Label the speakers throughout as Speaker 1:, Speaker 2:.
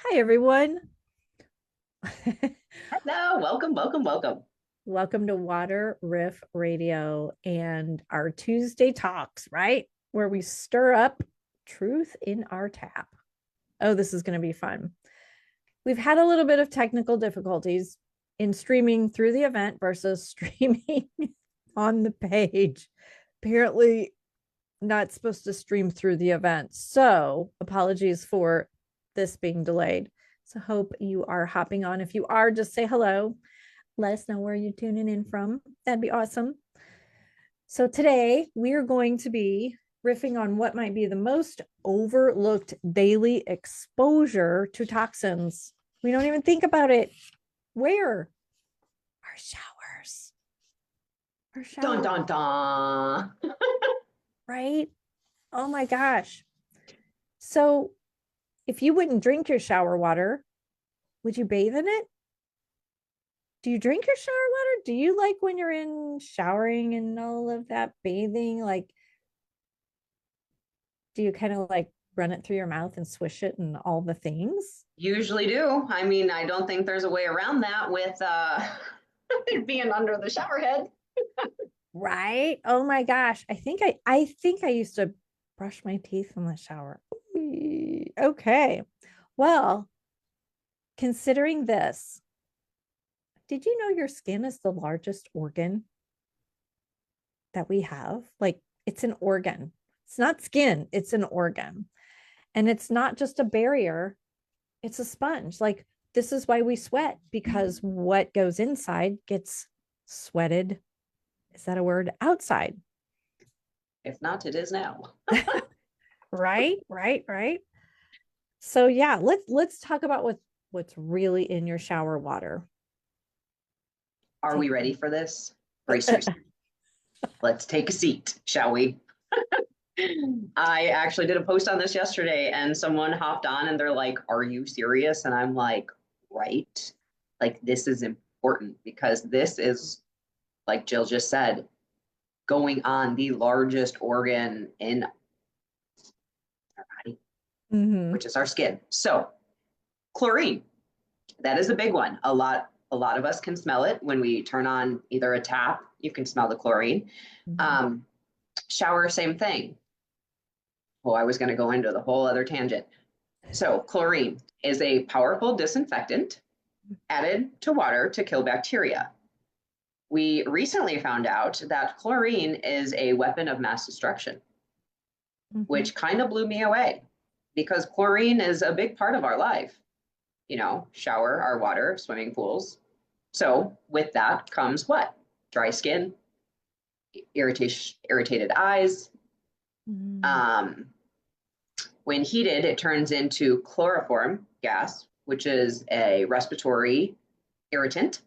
Speaker 1: Hi, everyone.
Speaker 2: Hello, welcome.
Speaker 1: Welcome to Water Riff Radio and our Tuesday talks, right? Where we stir up truth in our tap. Oh, this is going to be fun. We've had a little bit of technical difficulties in streaming through the event versus streaming on the page. Apparently, not supposed to stream through the event. So, apologies for this being delayed. So, hope you are hopping on. If you are, just say hello. Let us know where you're tuning in from. That'd be awesome. So, today we are going to be riffing on what might be the most overlooked daily exposure to toxins. We don't even think about it. Where? Our showers. Our
Speaker 2: Dun
Speaker 1: shower,
Speaker 2: dun dun.
Speaker 1: right? Oh my gosh. So, if you wouldn't drink your shower water, would you bathe in it? Do you drink your shower water? Do you like when you're in showering and all of that bathing? Like, do you kind of like run it through your mouth and swish it and all the things?
Speaker 2: Usually do. I mean, I don't think there's a way around that with it being under the shower head.
Speaker 1: Right? Oh my gosh. I think I used to brush my teeth in the shower. Okay. Well, considering this, did you know your skin is the largest organ that we have? Like, it's an organ. It's not skin, it's an organ. And it's not just a barrier, it's a sponge. Like, this is why we sweat, because what goes inside gets sweated. Is that a word? Outside.
Speaker 2: If not, it is now.
Speaker 1: Right. So yeah, let's talk about what's really in your shower water.
Speaker 2: Are
Speaker 1: Take
Speaker 2: we ready for this? Brace yourself. Let's take a seat, shall we? I actually did a post on this yesterday and someone hopped on and they're like, "Are you serious?" And I'm like, "Right. Like, this is important because this is, like Jill just said, going on the largest organ in our body,
Speaker 1: mm-hmm.
Speaker 2: which is our skin. So, chlorine, that is a big one. A lot of us can smell it when we turn on either a tap, you can smell the chlorine.
Speaker 1: Mm-hmm.
Speaker 2: Um, Shower, same thing. Well, I was going to go into the whole other tangent. So, chlorine is a powerful disinfectant added to water to kill bacteria. We recently found out that chlorine is a weapon of mass destruction,
Speaker 1: Mm-hmm.
Speaker 2: which kind of blew me away because chlorine is a big part of our life. Shower, our water, swimming pools. So with that comes what? Dry skin, irritated eyes.
Speaker 1: Mm-hmm.
Speaker 2: Um, when heated, it turns into chloroform gas, which is a respiratory irritant.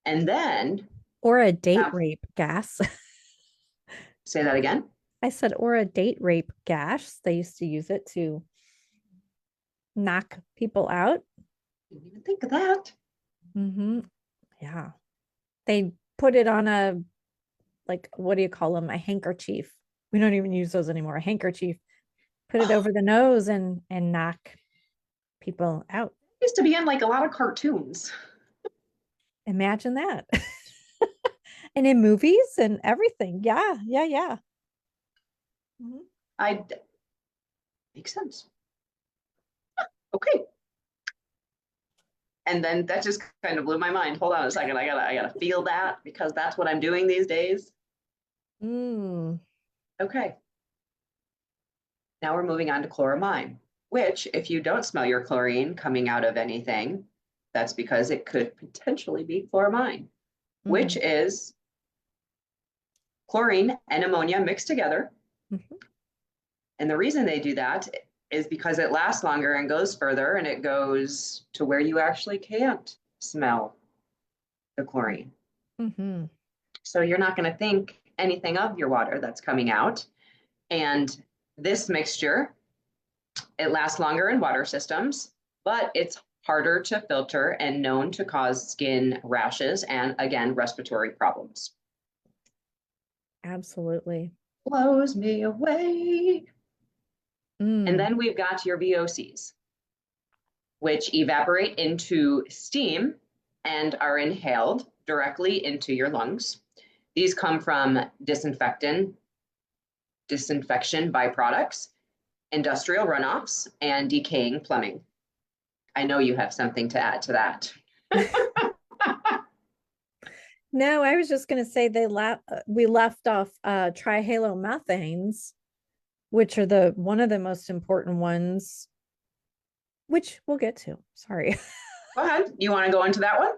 Speaker 2: And then,
Speaker 1: Or a date
Speaker 2: now,
Speaker 1: rape gas.
Speaker 2: say that again.
Speaker 1: I said, or a date rape gas. They used to use it to knock people out.
Speaker 2: Didn't even think of that.
Speaker 1: Mm-hmm. Yeah. They put it on a, like, what do you call them? A handkerchief. We don't even use those anymore. A handkerchief. Put it
Speaker 2: Oh,
Speaker 1: over the nose and knock people out.
Speaker 2: used to be in like a lot of cartoons.
Speaker 1: Imagine that. And in movies and everything. Yeah. Mhm.
Speaker 2: I Makes sense. Okay. And then that just kind of blew my mind. Hold on a second. I gotta feel that because that's what I'm doing these days.
Speaker 1: Mm.
Speaker 2: Okay. Now we're moving on to chloramine, which, if you don't smell your chlorine coming out of anything, that's because it could potentially be chloramine, which
Speaker 1: Mm-hmm.
Speaker 2: is chlorine and ammonia mixed together.
Speaker 1: Mm-hmm.
Speaker 2: And the reason they do that is because it lasts longer and goes further and it goes to where you actually can't smell the chlorine.
Speaker 1: Mm-hmm.
Speaker 2: So you're not going to think anything of your water that's coming out. And this mixture, it lasts longer in water systems, but it's harder to filter and known to cause skin rashes and, again, respiratory problems.
Speaker 1: Absolutely.
Speaker 2: Blows me away. And
Speaker 1: Mm.
Speaker 2: then we've got your VOCs. which evaporate into steam and are inhaled directly into your lungs. These come from disinfection byproducts, industrial runoffs, and decaying plumbing. I know you have something to add to that.
Speaker 1: No, I was just going to say we left off trihalomethanes, which are one of the most important ones, which we'll get to. Sorry.
Speaker 2: Go ahead. You want to go into that one?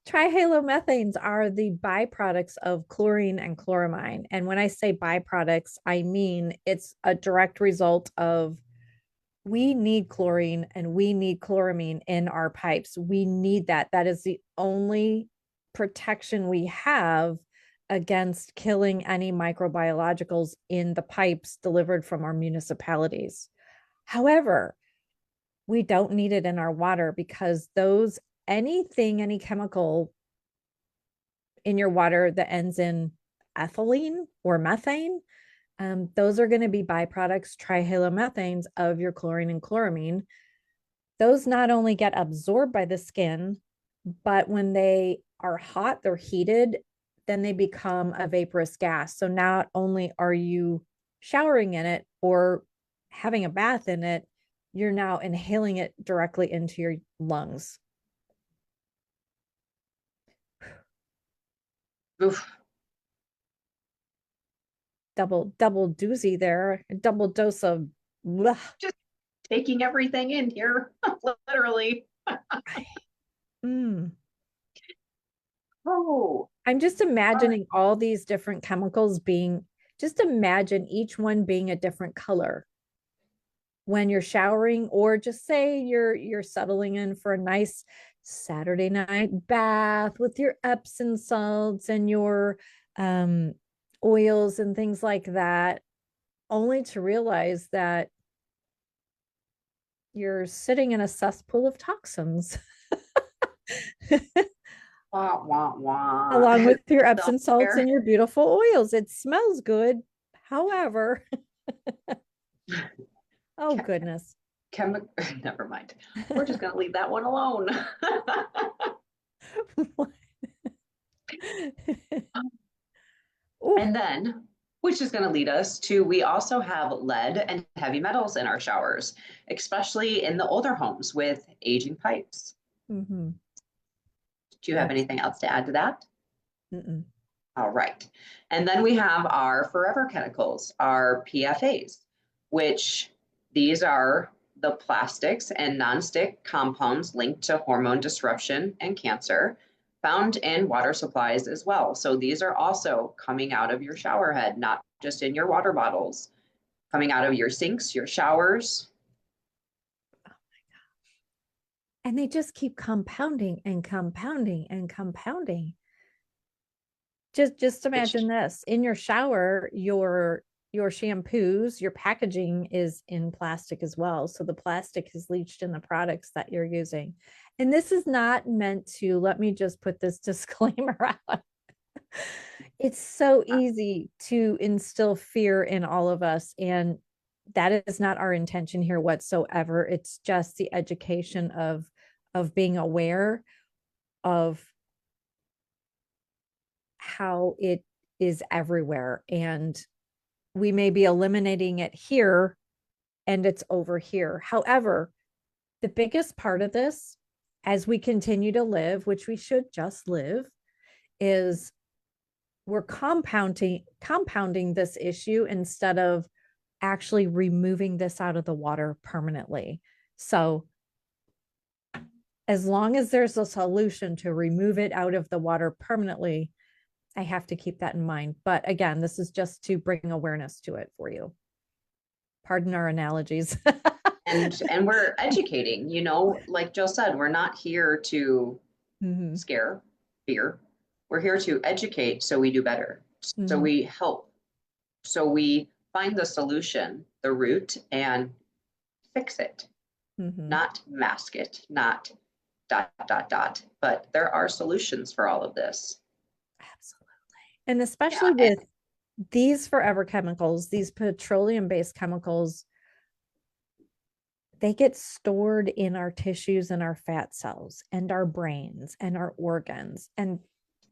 Speaker 1: Trihalomethanes are the byproducts of chlorine and chloramine. And when I say byproducts, I mean it's a direct result of we need chlorine and we need chloramine in our pipes. We need that. That is the only protection we have against killing any microbiologicals in the pipes delivered from our municipalities. However, we don't need it in our water because any chemical in your water that ends in ethylene or methane, those are going to be byproducts, trihalomethanes of your chlorine and chloramine. Those not only get absorbed by the skin, but when they are hot, they're heated, then they become a vaporous gas. So not only are you showering in it or having a bath in it, you're now inhaling it directly into your lungs.
Speaker 2: Oof.
Speaker 1: Double doozy there, a double dose of bleh.
Speaker 2: Just taking everything in here, literally. Oh,
Speaker 1: I'm just imagining all these different chemicals just imagine each one being a different color when you're showering, or just say you're settling in for a nice Saturday night bath with your Epsom salts and your oils and things like that, only to realize that you're sitting in a cesspool of toxins.
Speaker 2: wah, wah, wah.
Speaker 1: Along with your Epsom salts and your beautiful oils. It smells good. However, oh goodness.
Speaker 2: Never mind. We're just going to leave that one alone. And then, which is going to lead us to, we also have lead and heavy metals in our showers, especially in the older homes with aging pipes.
Speaker 1: Mm-hmm.
Speaker 2: Do you have anything else to add to that?
Speaker 1: Mm-mm.
Speaker 2: All right. And then we have our forever chemicals, our PFAs, which these are the plastics and nonstick compounds linked to hormone disruption and cancer found in water supplies as well. So these are also coming out of your shower head, not just in your water bottles, coming out of your sinks, your showers.
Speaker 1: Oh my gosh. And they just keep compounding and compounding and compounding. Just imagine this. In your shower, your shampoos, your packaging is in plastic as well. So the plastic is leached in the products that you're using. And this is not meant to, let me just put this disclaimer out. It's so easy to instill fear in all of us. And that is not our intention here whatsoever. It's just the education of being aware of how it is everywhere. And we may be eliminating it here and it's over here. However, the biggest part of this, as we continue to live, which we should just live, is we're compounding this issue instead of actually removing this out of the water permanently. So as long as there's a solution to remove it out of the water permanently, I have to keep that in mind. But again, this is just to bring awareness to it for you. Pardon our analogies.
Speaker 2: and we're educating, like Jill said, we're not here to scare, fear. We're here to educate so we do better. So we help. So we find the solution, the root, and fix it. Not mask it, not ... But there are solutions for all of this.
Speaker 1: Absolutely. And especially with these forever chemicals, these petroleum-based chemicals, they get stored in our tissues and our fat cells and our brains and our organs. And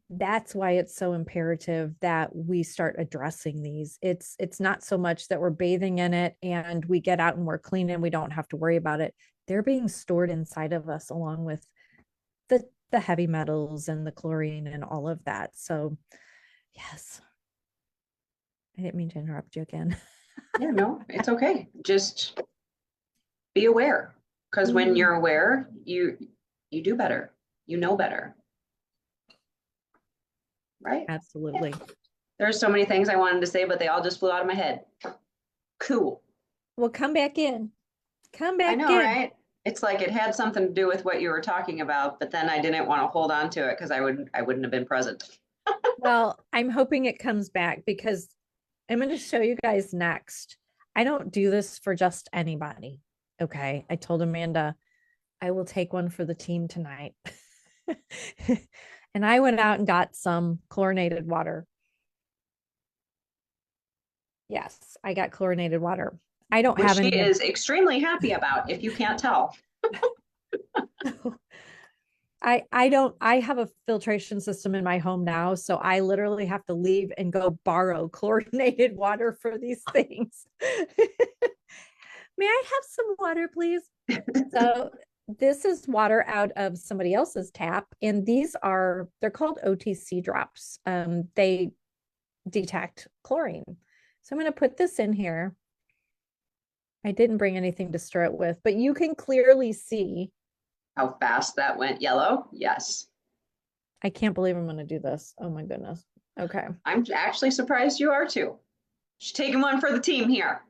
Speaker 1: that's why it's so imperative that we start addressing these. It's not so much that we're bathing in it and we get out and we're clean and we don't have to worry about it. They're being stored inside of us along with the heavy metals and the chlorine and all of that. So yes, I didn't mean to interrupt you again.
Speaker 2: Yeah, no, it's okay. Just be aware. Because when you're aware, you do better. You know better. Right?
Speaker 1: Absolutely.
Speaker 2: There's so many things I wanted to say, but they all just flew out of my head. Cool.
Speaker 1: Well, come back in. Come back
Speaker 2: I know,
Speaker 1: in.
Speaker 2: right? It's like it had something to do with what you were talking about, but then I didn't want to hold on to it because I wouldn't have been present.
Speaker 1: Well, I'm hoping it comes back because I'm going to show you guys next. I don't do this for just anybody. Okay. I told Amanda I will take one for the team tonight. And I went out and got some chlorinated water. Yes, I got chlorinated water. I don't
Speaker 2: Which
Speaker 1: have
Speaker 2: she
Speaker 1: any.
Speaker 2: is extremely happy about, if you can't tell.
Speaker 1: I don't I have a filtration system in my home now, so I literally have to leave and go borrow chlorinated water for these things. May I have some water, please? So this is water out of somebody else's tap, and they're called OTC drops. They detect chlorine. So I'm going to put this in here. I didn't bring anything to stir it with, but you can clearly see.
Speaker 2: How fast that went yellow? Yes.
Speaker 1: I can't believe I'm going to do this. Oh my goodness. Okay.
Speaker 2: I'm actually surprised you are too. She's taking one for the team here.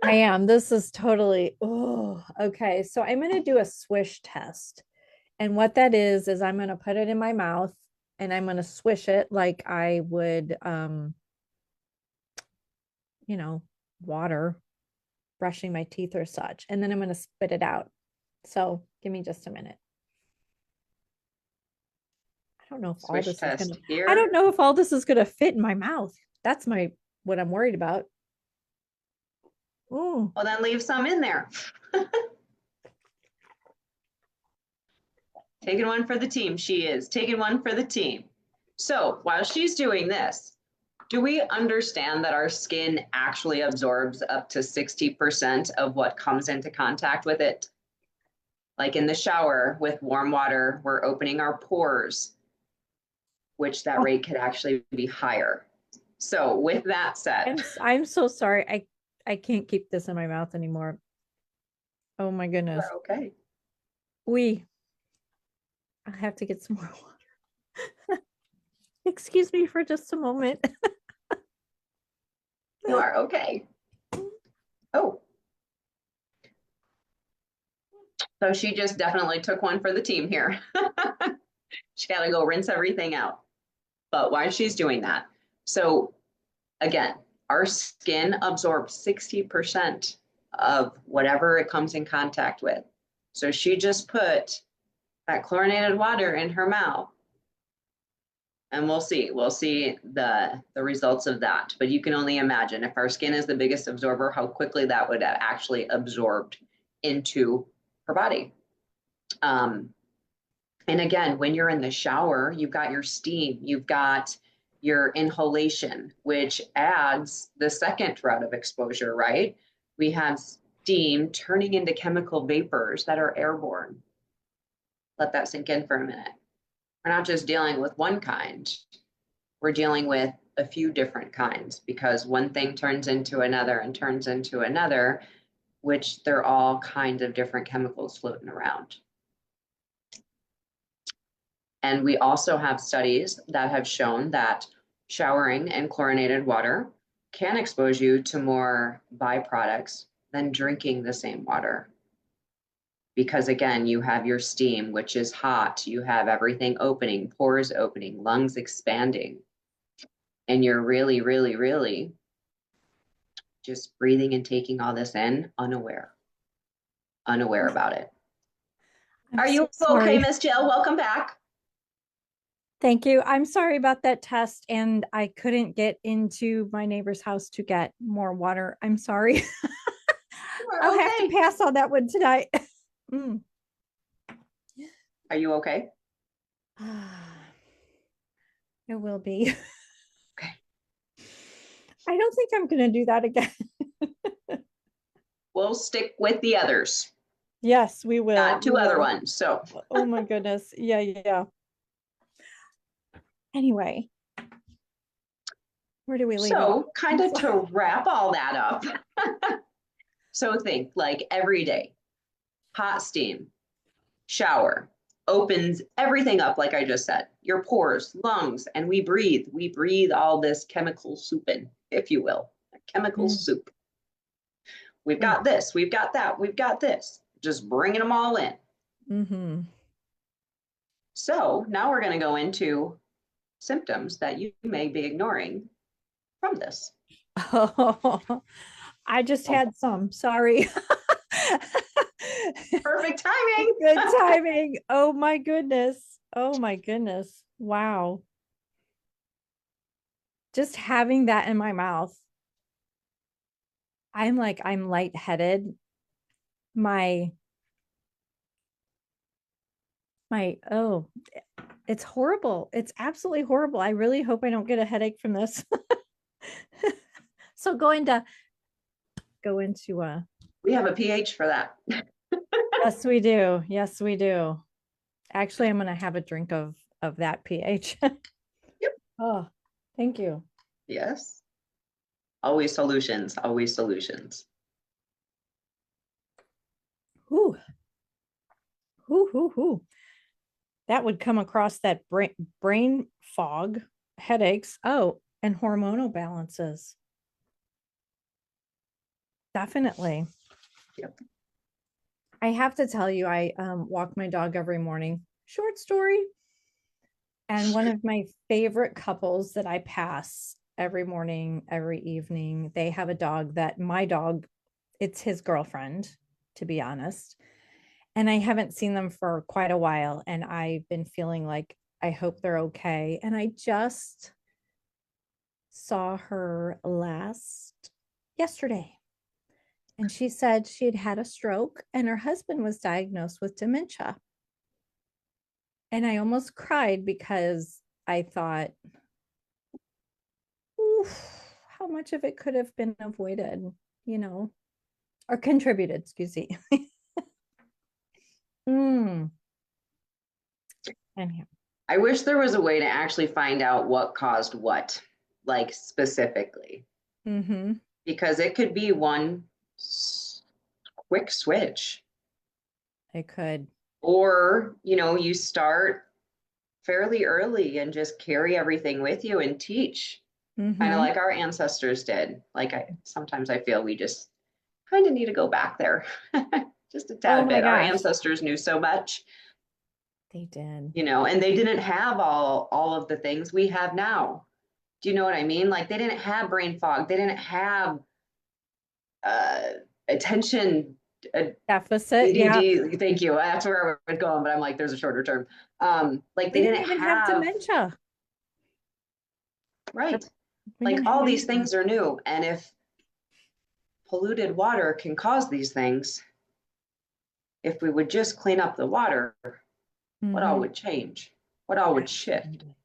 Speaker 1: I am. This is totally, oh, okay. So I'm going to do a swish test. And what that is I'm going to put it in my mouth and I'm going to swish it like I would, you know, water, brushing my teeth or such. And then I'm going to spit it out. So give me just a minute. I don't know if all
Speaker 2: Swish
Speaker 1: this is
Speaker 2: test
Speaker 1: going to,
Speaker 2: here.
Speaker 1: I don't know if all this is going to fit in my mouth. That's what I'm worried about. Oh,
Speaker 2: Well, then leave some in there. Taking one for the team. She is taking one for the team. So while she's doing this, do we understand that our skin actually absorbs up to 60% of what comes into contact with it? Like in the shower with warm water, we're opening our pores, which that rate could actually be higher. So with that said,
Speaker 1: I'm so sorry. I can't keep this in my mouth anymore. Oh my goodness.
Speaker 2: okay.
Speaker 1: I have to get some more water. Excuse me for just a moment.
Speaker 2: You are okay. Oh. So she just definitely took one for the team here. She got to go rinse everything out. But while she's doing that, so again, our skin absorbs 60% of whatever it comes in contact with. So she just put that chlorinated water in her mouth. And we'll see the results of that. But you can only imagine if our skin is the biggest absorber, how quickly that would have actually absorbed into her body. And again, when you're in the shower, you've got your steam, you've got your inhalation, which adds the second route of exposure, right? We have steam turning into chemical vapors that are airborne. Let that sink in for a minute. We're not just dealing with one kind, we're dealing with a few different kinds because one thing turns into another and turns into another, which they're all kinds of different chemicals floating around. And we also have studies that have shown that showering in chlorinated water can expose you to more byproducts than drinking the same water. Because again, you have your steam, which is hot, you have everything opening, pores opening, lungs expanding, and you're really, really, really just breathing and taking all this in unaware about it. Are you okay, Miss Jill? Welcome back.
Speaker 1: Thank you. I'm sorry about that test, and I couldn't get into my neighbor's house to get more water. I'm sorry. I'll have to
Speaker 2: okay.
Speaker 1: pass on that one tonight. Mm.
Speaker 2: Are you okay?
Speaker 1: It will be.
Speaker 2: Okay.
Speaker 1: I don't think I'm going to do that again.
Speaker 2: We'll stick with the others.
Speaker 1: Yes, we will.
Speaker 2: Got two
Speaker 1: We
Speaker 2: other
Speaker 1: will.
Speaker 2: ones. So,
Speaker 1: Oh my goodness. Yeah, yeah. Anyway, where do we leave off?
Speaker 2: so kind of to wrap all that up. So think like every day, hot steam, shower, opens everything up, like I just said, your pores, lungs, and we breathe. We breathe all this chemical soup in, if you will, a chemical
Speaker 1: Mm.
Speaker 2: soup. We've
Speaker 1: Mm.
Speaker 2: got this, we've got that, we've got this, just bringing them all in.
Speaker 1: Mm-hmm.
Speaker 2: So now we're going to go into symptoms that you may be ignoring from this.
Speaker 1: Oh, I just had some. Sorry.
Speaker 2: Perfect timing.
Speaker 1: Good timing. Oh my goodness. Oh my goodness. Wow. Just having that in my mouth. I'm lightheaded. My oh, it's horrible. It's absolutely horrible. I really hope I don't get a headache from this. So go into
Speaker 2: We have a pH for that.
Speaker 1: yes, we do. Yes, we do. Actually, I'm gonna have a drink of that pH.
Speaker 2: Yep.
Speaker 1: Oh, thank you.
Speaker 2: Yes. Always solutions, always solutions.
Speaker 1: Whew. Whew, whew, whew. That would come across that brain fog, headaches. Oh, and hormonal balances. Definitely.
Speaker 2: Yep.
Speaker 1: I have to tell you, I walk my dog every morning. Short story. And one of my favorite couples that I pass every morning, every evening, they have a dog that my dog, it's his girlfriend, to be honest. And I haven't seen them for quite a while. And I've been feeling like I hope they're okay. And I just saw her yesterday. And she said she had had a stroke and her husband was diagnosed with dementia. And I almost cried because I thought, oof, how much of it could have been avoided, you know, or contributed, excuse me. mm. Anyhow.
Speaker 2: I wish there was a way to actually find out what caused what, like specifically,
Speaker 1: Mm-hmm.
Speaker 2: because it could be one quick switch,
Speaker 1: It could.
Speaker 2: or, you start fairly early and just carry everything with you and teach, kind of
Speaker 1: Mm-hmm.
Speaker 2: like our ancestors did. Like sometimes I feel we just kind of need to go back there just a
Speaker 1: Oh
Speaker 2: tad
Speaker 1: my
Speaker 2: bit. Our
Speaker 1: gosh.
Speaker 2: ancestors knew so much,
Speaker 1: They did.
Speaker 2: and they didn't have all of the things we have now. Do you know what I mean? Like they didn't have brain fog. They didn't have uh, attention
Speaker 1: Deficit. Yeah.
Speaker 2: ADD. Thank you. That's where I was going, but I'm like, there's a shorter term. Like
Speaker 1: We
Speaker 2: they
Speaker 1: didn't
Speaker 2: didn't
Speaker 1: even have
Speaker 2: have,
Speaker 1: dementia.
Speaker 2: right.
Speaker 1: We
Speaker 2: Like
Speaker 1: didn't have
Speaker 2: all these
Speaker 1: anything.
Speaker 2: things are new. And if polluted water can cause these things, if we would just clean up the water, what all
Speaker 1: Mm-hmm.
Speaker 2: would change? What all would shift?
Speaker 1: Absolutely.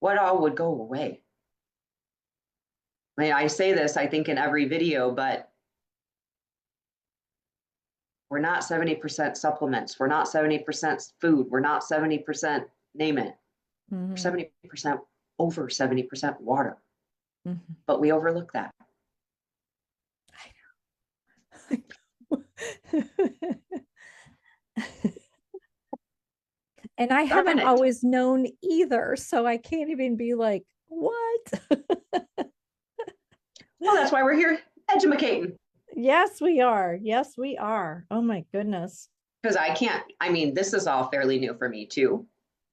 Speaker 2: What all would go away? I mean, I say this, I think, in every video, but we're not 70% supplements. We're not 70% food. We're not 70% name it. We're
Speaker 1: Mm-hmm.
Speaker 2: 70%, over 70% water.
Speaker 1: Mm-hmm.
Speaker 2: But we overlook that.
Speaker 1: I know. And I
Speaker 2: Darn
Speaker 1: haven't
Speaker 2: it.
Speaker 1: always known either. So I can't even be like, what?
Speaker 2: Well, that's why we're here educating.
Speaker 1: Yes, we are. Yes, we are. Oh my goodness.
Speaker 2: Because I mean, this is all fairly new for me too.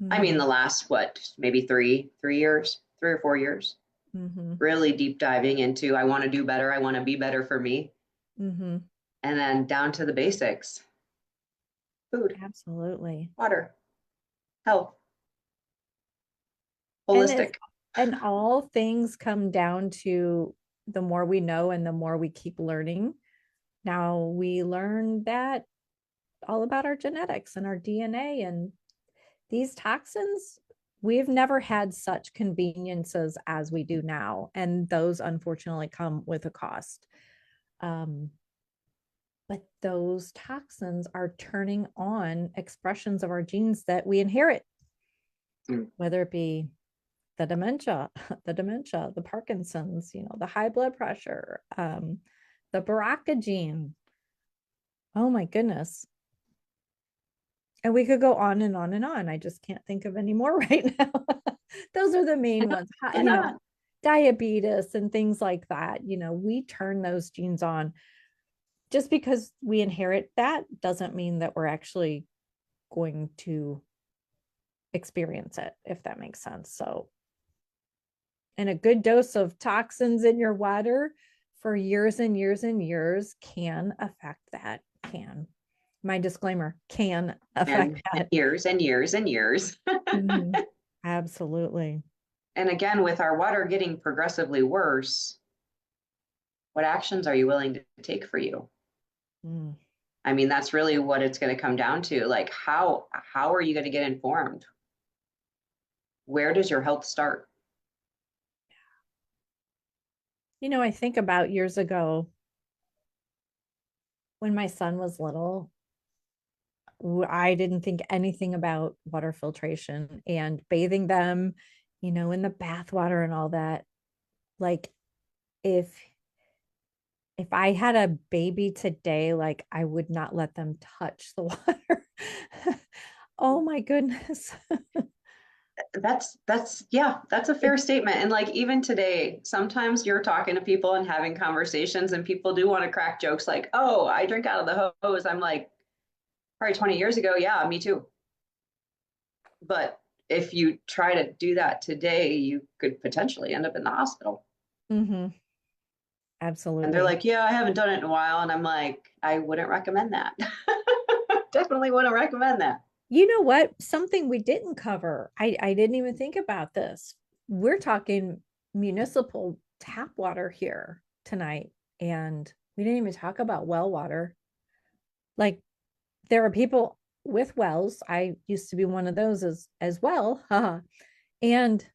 Speaker 2: I mean,
Speaker 1: Mm-hmm.
Speaker 2: the last, maybe 3 years, 3 or 4 years,
Speaker 1: Mm-hmm.
Speaker 2: really deep diving into, I want to do better. I want to be better for me.
Speaker 1: Mm-hmm.
Speaker 2: And then down to the basics: food,
Speaker 1: Absolutely.
Speaker 2: water, health,
Speaker 1: And it's
Speaker 2: holistic.
Speaker 1: and all things come down to the more we know and the more we keep learning, Now we learned that all about our genetics and our DNA, and these toxins, we've never had such conveniences as we do now. And those unfortunately come with a cost. Um, but those toxins are turning on expressions of our genes that we inherit, whether it be the dementia, the Parkinson's, the high blood pressure, the BRCA gene. Oh my goodness. And we could go on and on and on. I just can't think of any more right now. Those are the main ones, diabetes and things like that. We turn those genes on. Just because we inherit that doesn't mean that we're actually going to experience it, if that makes sense. So, and a good dose of toxins in your water for years and years and years can affect that. My disclaimer, can affect that.
Speaker 2: Years and years and years.
Speaker 1: Mm-hmm. Absolutely.
Speaker 2: And again, with our water getting progressively worse, what actions are you willing to take for you? I mean, that's really what it's going to come down to. Like, how are you going to get informed? Where does your health start?
Speaker 1: I think about years ago when my son was little, I didn't think anything about water filtration and bathing them, in the bath water and all that. Like, if I had a baby today, like, I would not let them touch the water. Oh my goodness.
Speaker 2: That's a fair statement. And like, even today, sometimes you're talking to people and having conversations and people do want to crack jokes like, oh, I drink out of the hose. I'm like, probably 20 years ago, yeah, me too. But if you try to do that today, you could potentially end up in the hospital.
Speaker 1: Mm-hmm. Absolutely.
Speaker 2: And they're like, yeah, I haven't done it in a while. And I'm like, I wouldn't recommend that. Definitely wouldn't recommend that.
Speaker 1: You know what? Something we didn't cover. I didn't even think about this. We're talking municipal tap water here tonight, and we didn't even talk about well water. Like, there are people with wells. I used to be one of those as well. And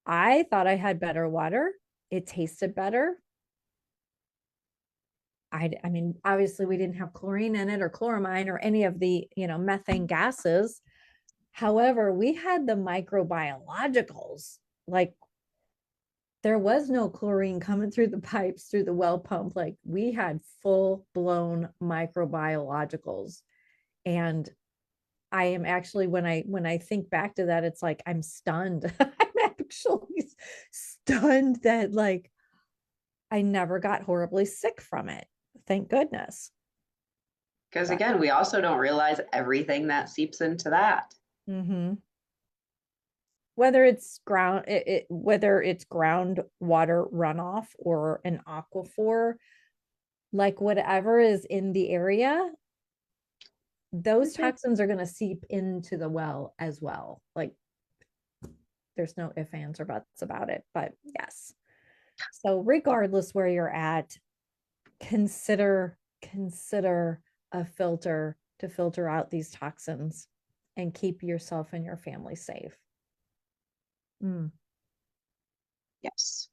Speaker 1: I thought I had better water. It tasted better. I mean, obviously we didn't have chlorine in it or chloramine or any of the, methane gases. However, we had the microbiologicals. Like, there was no chlorine coming through the pipes, through the well pump. Like, we had full blown microbiologicals. And I am actually, when I think back to that, it's like I'm stunned. I'm actually stunned that, like, I never got horribly sick from it. Thank goodness.
Speaker 2: Because again, we also don't realize everything that seeps into that.
Speaker 1: Mm-hmm. Whether it's whether it's groundwater runoff or an aquifer, like whatever is in the area, those toxins are going to seep into the well as well. Like, there's no ifs, ands, or buts about it. But yes. So regardless where you're at, consider a filter to filter out these toxins and keep yourself and your family safe.
Speaker 2: Yes,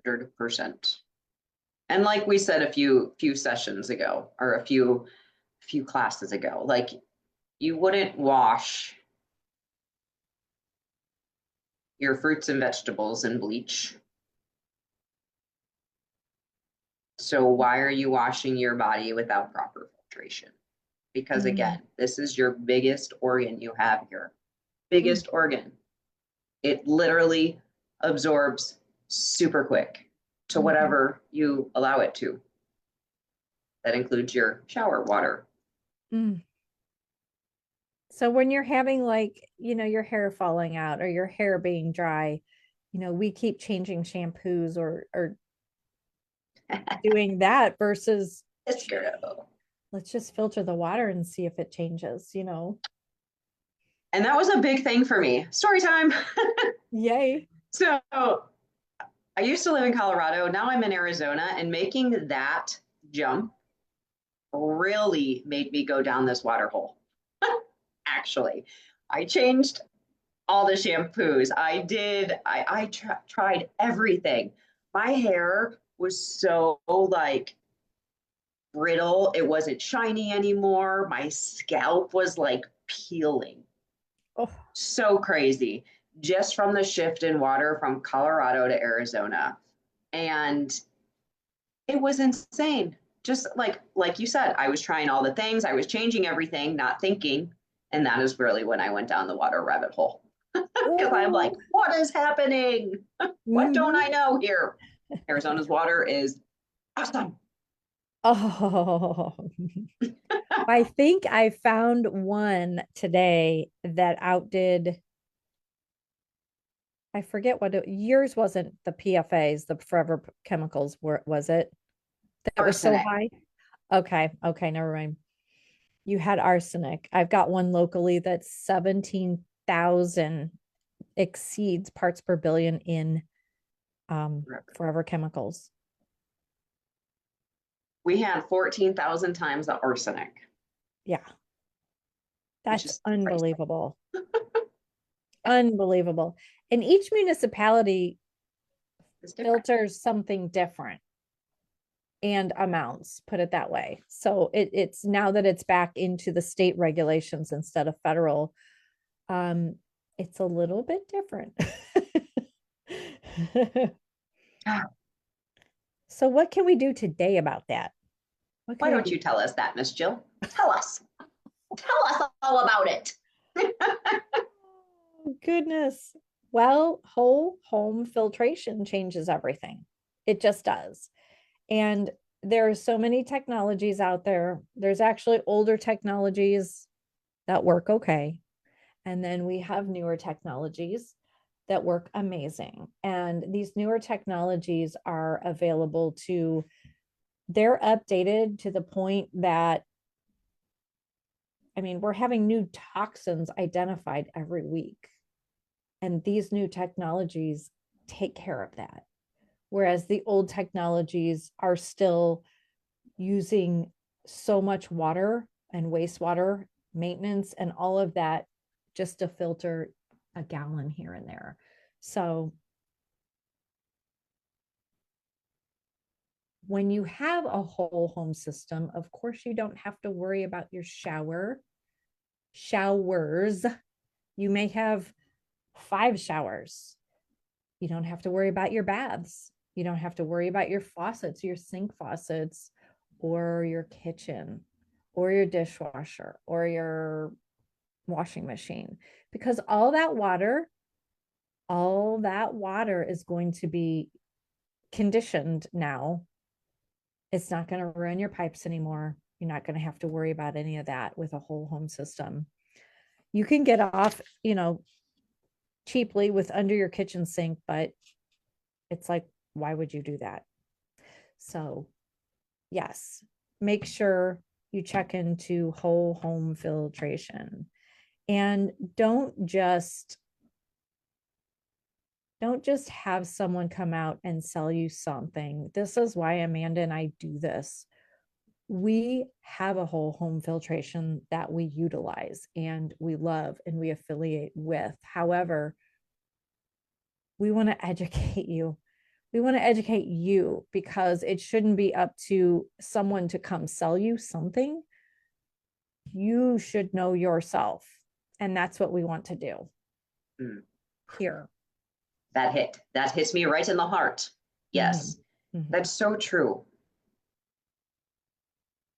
Speaker 2: 100%. And like we said a few sessions ago, or a few classes ago, like, you wouldn't wash your fruits and vegetables in bleach. So why are you washing your body without proper filtration? Because again, this is your biggest organ you have here. Biggest organ. It literally absorbs super quick to whatever you allow it to. That includes your shower water.
Speaker 1: So when you're having, like, your hair falling out or your hair being dry, we keep changing shampoos or doing that versus let's just filter the water and see if it changes.
Speaker 2: And that was a big thing for me. Story time.
Speaker 1: Yay.
Speaker 2: So I used to live in Colorado. Now I'm in Arizona, and making that jump really made me go down this water hole. Actually, I changed all the shampoos. I tried everything. My hair was so like brittle. It wasn't shiny anymore. My scalp was like peeling.
Speaker 1: Oh,
Speaker 2: So crazy. Just from the shift in water from Colorado to Arizona. And it was insane. Just like you said, I was trying all the things, I was changing everything, not thinking. And that is really when I went down the water rabbit hole. Because I'm like,
Speaker 1: oh.
Speaker 2: what is happening? What don't I
Speaker 1: Mhm.
Speaker 2: know here? Arizona's water is awesome.
Speaker 1: Oh, I think I found one today that outdid, I forget what yours wasn't the PFAs, the forever chemicals, was it? That was so
Speaker 2: Arsenic.
Speaker 1: high? Okay, okay, never mind. You had arsenic. I've got one locally that's 17,000 exceeds parts per billion in forever chemicals.
Speaker 2: We had 14,000 times the arsenic,
Speaker 1: Yeah,
Speaker 2: which
Speaker 1: that's
Speaker 2: is crazy.
Speaker 1: unbelievable. Unbelievable. And each municipality
Speaker 2: It's different.
Speaker 1: filters something different and amounts, put it that way. So it's now that it's back into the state regulations instead of federal, um, it's a little bit different. So what can we do today about that? What can
Speaker 2: Why
Speaker 1: we
Speaker 2: don't
Speaker 1: do?
Speaker 2: you tell us that, Miss Jill? Tell us. Tell us all about it.
Speaker 1: Oh, goodness. Well, whole home filtration changes everything. It just does. And there are so many technologies out there. There's actually older technologies that work okay. And then we have newer technologies that work amazing. And these newer technologies are available to, they're updated to the point that, I mean, we're having new toxins identified every week. And these new technologies take care of that. Whereas the old technologies are still using so much water and wastewater maintenance and all of that just to filter a gallon here and there. So when you have a whole home system, of course, you don't have to worry about your showers. You may have 5 showers. You don't have to worry about your baths. You don't have to worry about your faucets, your sink faucets, or your kitchen, or your dishwasher, or your washing machine, because all that water is going to be conditioned now. It's not going to ruin your pipes anymore. You're not going to have to worry about any of that with a whole home system. You can get off, cheaply with under your kitchen sink, but it's like, why would you do that? So, yes, make sure you check into whole home filtration and don't just have someone come out and sell you something. This is why Amanda and I do this. We have a whole home filtration that we utilize and we love and we affiliate with. However, we want to educate you. We want to educate you because it shouldn't be up to someone to come sell you something. You should know yourself. And that's what we want to do
Speaker 2: Mm,
Speaker 1: here.
Speaker 2: that hits me right in the heart.
Speaker 1: Mhm.
Speaker 2: Yes,
Speaker 1: Mhm.
Speaker 2: that's so true.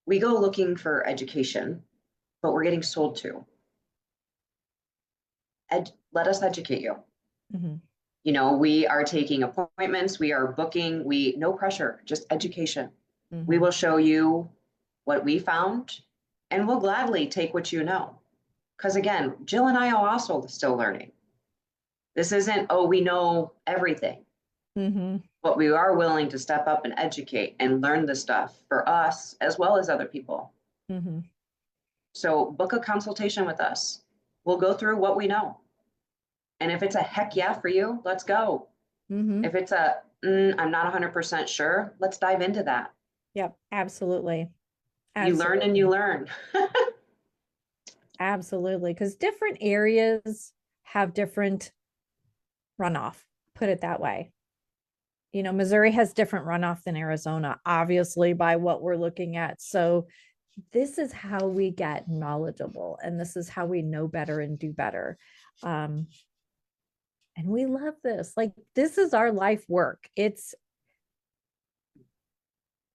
Speaker 2: We go looking for education, but we're getting sold to. Let us educate you.
Speaker 1: Mhm.
Speaker 2: We are taking appointments, we are booking, no pressure, just education. We
Speaker 1: Mhm.
Speaker 2: will show you what we found, and we'll gladly take what you know. Because again, Jill and I are also still learning. This isn't, oh, we know everything,
Speaker 1: Mhm.
Speaker 2: but we are willing to step up and educate and learn the stuff for us as well as other people.
Speaker 1: Mhm.
Speaker 2: So book a consultation with us. We'll go through what we know. And if it's a heck yeah for you, let's go.
Speaker 1: Mhm.
Speaker 2: If it's I'm not 100% sure, let's dive into that.
Speaker 1: Yep. Absolutely.
Speaker 2: You learn and you
Speaker 1: Absolutely.
Speaker 2: learn.
Speaker 1: Absolutely. Because different areas have different runoff, put it that way. You know, Missouri has different runoff than Arizona, obviously, by what we're looking at. So, this is how we get knowledgeable and this is how we know better and do better. Um, and we love this. Like, this is our life work. It's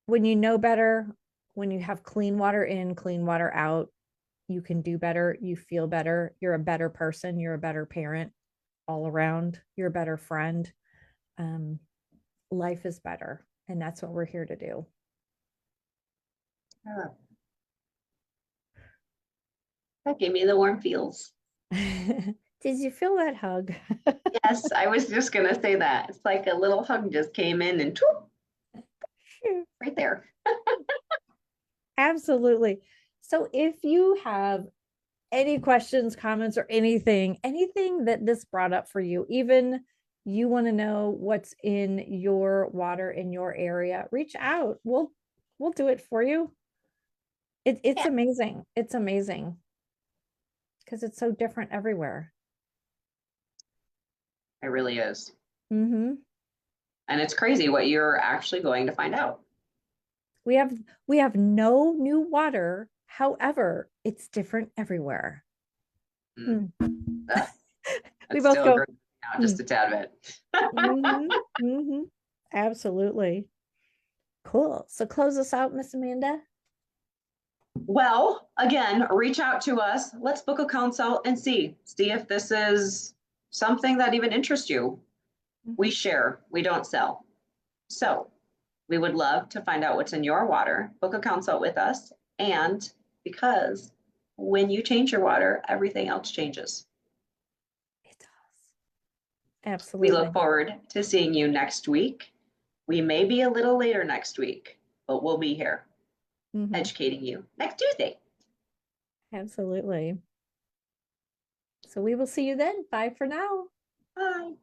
Speaker 1: when you know better, when you have clean water in, clean water out, you can do better. You feel better. You're a better person. You're a better parent all around. You're a better friend. Um, Life is better. And that's what we're here to do.
Speaker 2: Oh, that gave me the warm feels.
Speaker 1: Did you feel that hug?
Speaker 2: Yes, I was just gonna say that. It's like a little hug just came in and right there.
Speaker 1: Absolutely. So if you have any questions, comments, or anything that this brought up for you, even you want to know what's in your water in your area, reach out. We'll do it for you. It's
Speaker 2: Yeah,
Speaker 1: amazing. It's amazing because it's so different everywhere.
Speaker 2: it really is.
Speaker 1: Mm-hmm.
Speaker 2: And it's crazy what you're actually going to find out.
Speaker 1: We have we have no new water. However, it's different everywhere.
Speaker 2: Mm,
Speaker 1: Hmm.
Speaker 2: that,
Speaker 1: We
Speaker 2: that's
Speaker 1: both
Speaker 2: still
Speaker 1: go,
Speaker 2: growing out
Speaker 1: hmm.
Speaker 2: just a tad bit.
Speaker 1: Mm-hmm. Mm-hmm. Absolutely. Cool. So close us out, Miss Amanda.
Speaker 2: Well, again, reach out to us. Let's book a consult and see if this is something that even interests you. We
Speaker 1: Mhm.
Speaker 2: share, we don't sell. So we would love to find out what's in your water, book a consult with us. And because when you change your water, everything else changes.
Speaker 1: It does.
Speaker 2: We look
Speaker 1: Absolutely.
Speaker 2: forward to seeing you next week. We may be a little later next week, but we'll be here
Speaker 1: Mhm.
Speaker 2: educating you next Tuesday.
Speaker 1: Absolutely. So we will see you then. Bye for now.
Speaker 2: Bye.